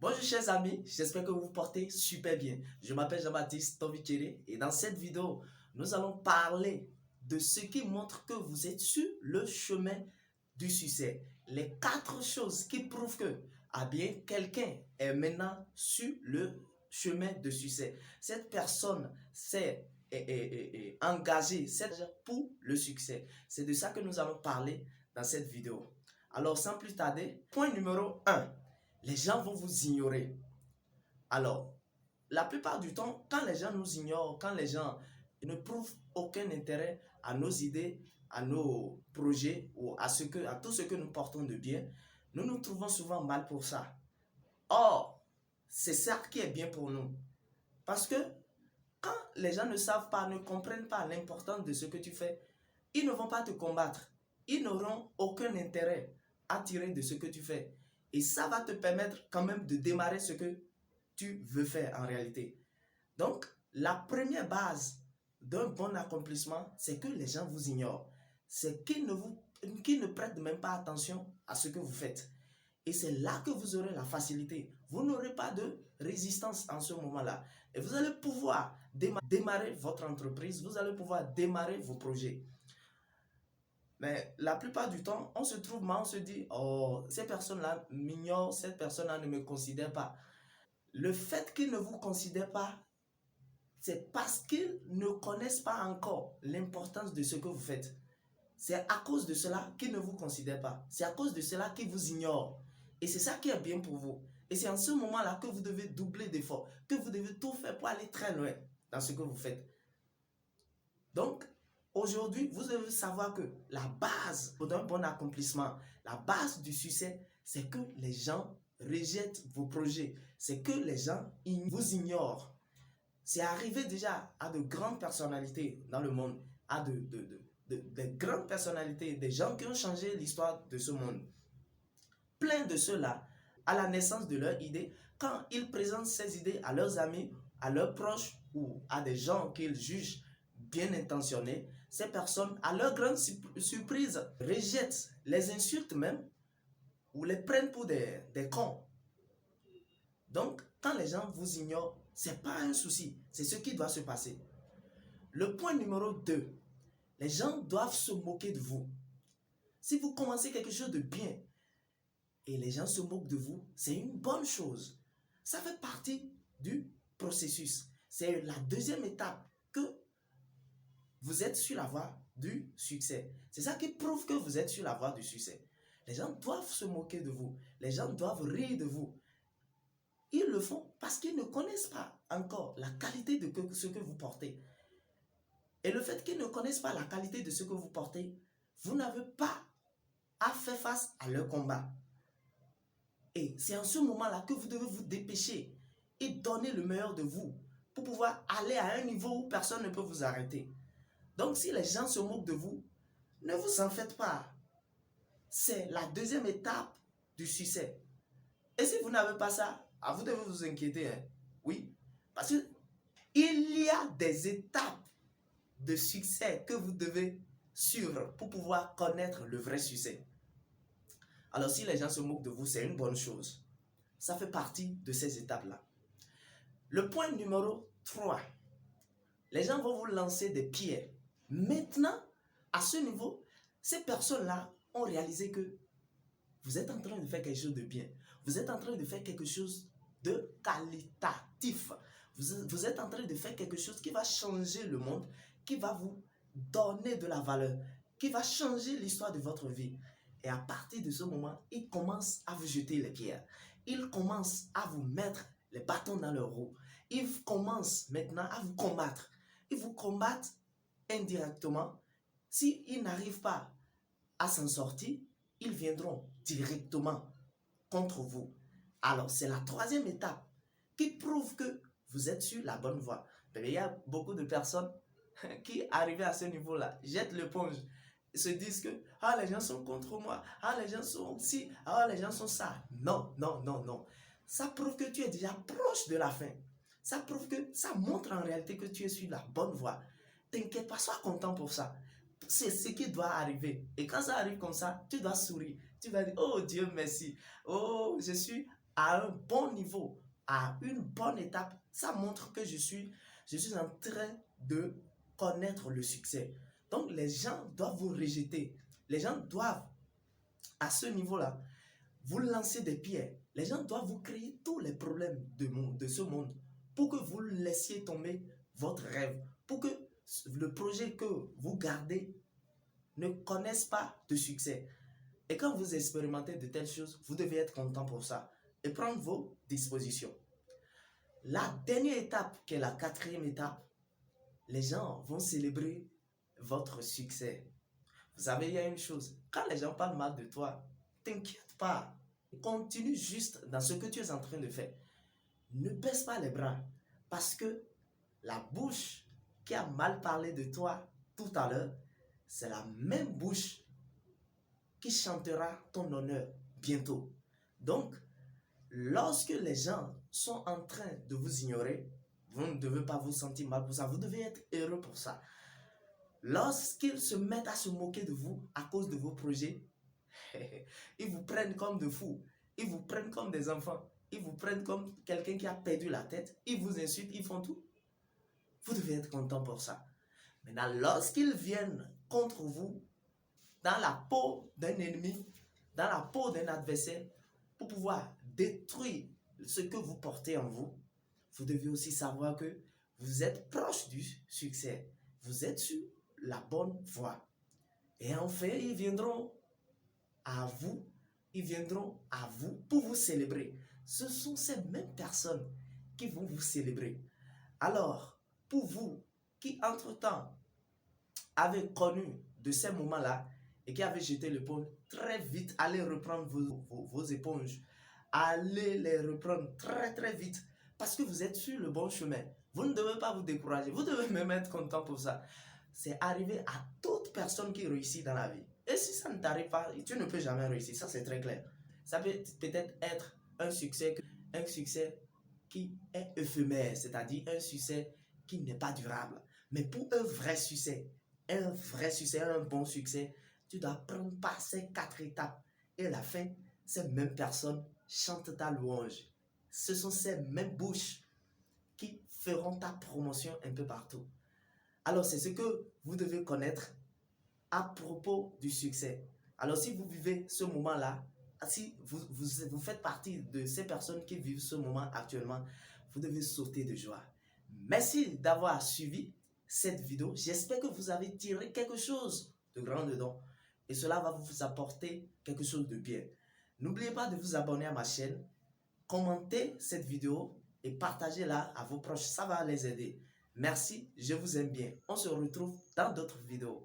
Bonjour chers amis, j'espère que vous vous portez super bien. Je m'appelle Jean-Baptiste Tovikere et dans cette vidéo, nous allons parler de ce qui montre que vous êtes sur le chemin du succès. Les 4 choses qui prouvent que, quelqu'un est maintenant sur le chemin de succès. Cette personne s'est engagée pour le succès. C'est de ça que nous allons parler dans cette vidéo. Alors sans plus tarder, point numéro 1. Les gens vont vous ignorer. Alors, la plupart du temps, quand les gens nous ignorent, quand les gens ne prouvent aucun intérêt à nos idées, à nos projets ou à tout ce que nous portons de bien, nous nous trouvons souvent mal pour ça. Or, c'est ça qui est bien pour nous. Parce que quand les gens ne savent pas, ne comprennent pas l'importance de ce que tu fais, ils ne vont pas te combattre. Ils n'auront aucun intérêt à tirer de ce que tu fais. Et ça va te permettre quand même de démarrer ce que tu veux faire en réalité. Donc, la première base d'un bon accomplissement, c'est que les gens vous ignorent. C'est qu'ils ne prêtent même pas attention à ce que vous faites. Et c'est là que vous aurez la facilité. Vous n'aurez pas de résistance en ce moment-là. Et vous allez pouvoir démarrer votre entreprise, vous allez pouvoir démarrer vos projets. Mais la plupart du temps, on se trouve mal, on se dit, oh, ces personnes-là m'ignorent, cette personne-là ne me considère pas. Le fait qu'ils ne vous considèrent pas, c'est parce qu'ils ne connaissent pas encore l'importance de ce que vous faites. C'est à cause de cela qu'ils ne vous considèrent pas. C'est à cause de cela qu'ils vous ignorent. Et c'est ça qui est bien pour vous. Et c'est en ce moment-là que vous devez doubler d'efforts, que vous devez tout faire pour aller très loin dans ce que vous faites. Donc, aujourd'hui, vous devez savoir que la base d'un bon accomplissement, la base du succès, c'est que les gens rejettent vos projets. C'est que les gens vous ignorent. C'est arrivé déjà à de grandes personnalités dans le monde, à de grandes personnalités, des gens qui ont changé l'histoire de ce monde. Plein de ceux-là, à la naissance de leur idée, quand ils présentent ces idées à leurs amis, à leurs proches ou à des gens qu'ils jugent bien intentionnés, ces personnes, à leur grande surprise, rejettent, les insultent même ou les prennent pour des cons. Donc, quand les gens vous ignorent, ce n'est pas un souci, c'est ce qui doit se passer. Le point numéro 2, les gens doivent se moquer de vous. Si vous commencez quelque chose de bien et les gens se moquent de vous, c'est une bonne chose. Ça fait partie du processus. C'est la deuxième étape que vous êtes sur la voie du succès. C'est ça qui prouve que vous êtes sur la voie du succès. Les gens doivent se moquer de vous. Les gens doivent rire de vous. Ils le font parce qu'ils ne connaissent pas encore la qualité de ce que vous portez. Et le fait qu'ils ne connaissent pas la qualité de ce que vous portez, vous n'avez pas à faire face à leur combat. Et c'est en ce moment-là que vous devez vous dépêcher et donner le meilleur de vous pour pouvoir aller à un niveau où personne ne peut vous arrêter. Donc si les gens se moquent de vous, ne vous en faites pas. C'est la deuxième étape du succès. Et si vous n'avez pas ça, vous devez vous inquiéter. Hein? Oui, parce qu'il y a des étapes de succès que vous devez suivre pour pouvoir connaître le vrai succès. Alors si les gens se moquent de vous, c'est une bonne chose. Ça fait partie de ces étapes-là. Le point numéro 3. Les gens vont vous lancer des pierres. Maintenant, à ce niveau, ces personnes-là ont réalisé que vous êtes en train de faire quelque chose de bien. Vous êtes en train de faire quelque chose de qualitatif. Vous êtes en train de faire quelque chose qui va changer le monde, qui va vous donner de la valeur, qui va changer l'histoire de votre vie. Et à partir de ce moment, ils commencent à vous jeter les pierres. Ils commencent à vous mettre les bâtons dans leurs roues. Ils commencent maintenant à vous combattre. Ils vous combattent indirectement. S'ils n'arrivent pas à s'en sortir, ils viendront directement contre vous. Alors, c'est la troisième étape qui prouve que vous êtes sur la bonne voie. Mais il y a beaucoup de personnes qui, arrivées à ce niveau-là, jettent l'éponge. Ils se disent que les gens sont contre moi, les gens sont ci, les gens sont ça. Non, non, non, non. Ça prouve que tu es déjà proche de la fin. Ça montre en réalité que tu es sur la bonne voie. T'inquiète pas, sois content pour ça. C'est ce qui doit arriver. Et quand ça arrive comme ça, tu dois sourire. Tu vas dire, oh Dieu merci. Oh, je suis à un bon niveau, à une bonne étape, ça montre que je suis en train de connaître le succès. Donc les gens doivent vous rejeter. Les gens doivent, à ce niveau-là, vous lancer des pierres. Les gens doivent vous créer tous les problèmes de ce monde pour que vous laissiez tomber votre rêve, pour que le projet que vous gardez ne connaisse pas de succès. Et quand vous expérimentez de telles choses, vous devez être content pour ça et prendre vos dispositions. La dernière étape, qui est la quatrième étape, les gens vont célébrer votre succès. Vous savez, il y a une chose, quand les gens parlent mal de toi, t'inquiète pas, continue juste dans ce que tu es en train de faire. Ne baisse pas les bras, parce que la bouche qui a mal parlé de toi tout à l'heure, c'est la même bouche qui chantera ton honneur bientôt. Donc, lorsque les gens sont en train de vous ignorer, vous ne devez pas vous sentir mal pour ça, vous devez être heureux pour ça. Lorsqu'ils se mettent à se moquer de vous à cause de vos projets, ils vous prennent comme de fous, ils vous prennent comme des enfants, ils vous prennent comme quelqu'un qui a perdu la tête, ils vous insultent, ils font tout. Vous devez être content pour ça. Maintenant, lorsqu'ils viennent contre vous, dans la peau d'un ennemi, dans la peau d'un adversaire, pour pouvoir détruire ce que vous portez en vous, vous devez aussi savoir que vous êtes proche du succès. Vous êtes sur la bonne voie. Et enfin, ils viendront à vous, pour vous célébrer. Ce sont ces mêmes personnes qui vont vous célébrer. Alors, pour vous qui, entre-temps, avez connu de ces moments-là et qui avez jeté l'éponge, très vite, allez reprendre vos éponges. Allez les reprendre très très vite parce que vous êtes sur le bon chemin. Vous ne devez pas vous décourager. Vous devez même être content pour ça. C'est arrivé à toute personne qui réussit dans la vie. Et si ça ne t'arrive pas, tu ne peux jamais réussir. Ça, c'est très clair. Ça peut peut-être être un succès qui est éphémère, c'est-à-dire un succès qui n'est pas durable. Mais pour un vrai succès, un bon succès, tu dois prendre par ces 4 étapes. Et à la fin, ces mêmes personnes chantent ta louange. Ce sont ces mêmes bouches qui feront ta promotion un peu partout. Alors, c'est ce que vous devez connaître à propos du succès. Alors, si vous vivez ce moment-là, si vous faites partie de ces personnes qui vivent ce moment actuellement, vous devez sauter de joie. Merci d'avoir suivi cette vidéo. J'espère que vous avez tiré quelque chose de grand dedans. Et cela va vous apporter quelque chose de bien. N'oubliez pas de vous abonner à ma chaîne, commentez cette vidéo et partagez-la à vos proches. Ça va les aider. Merci, je vous aime bien. On se retrouve dans d'autres vidéos.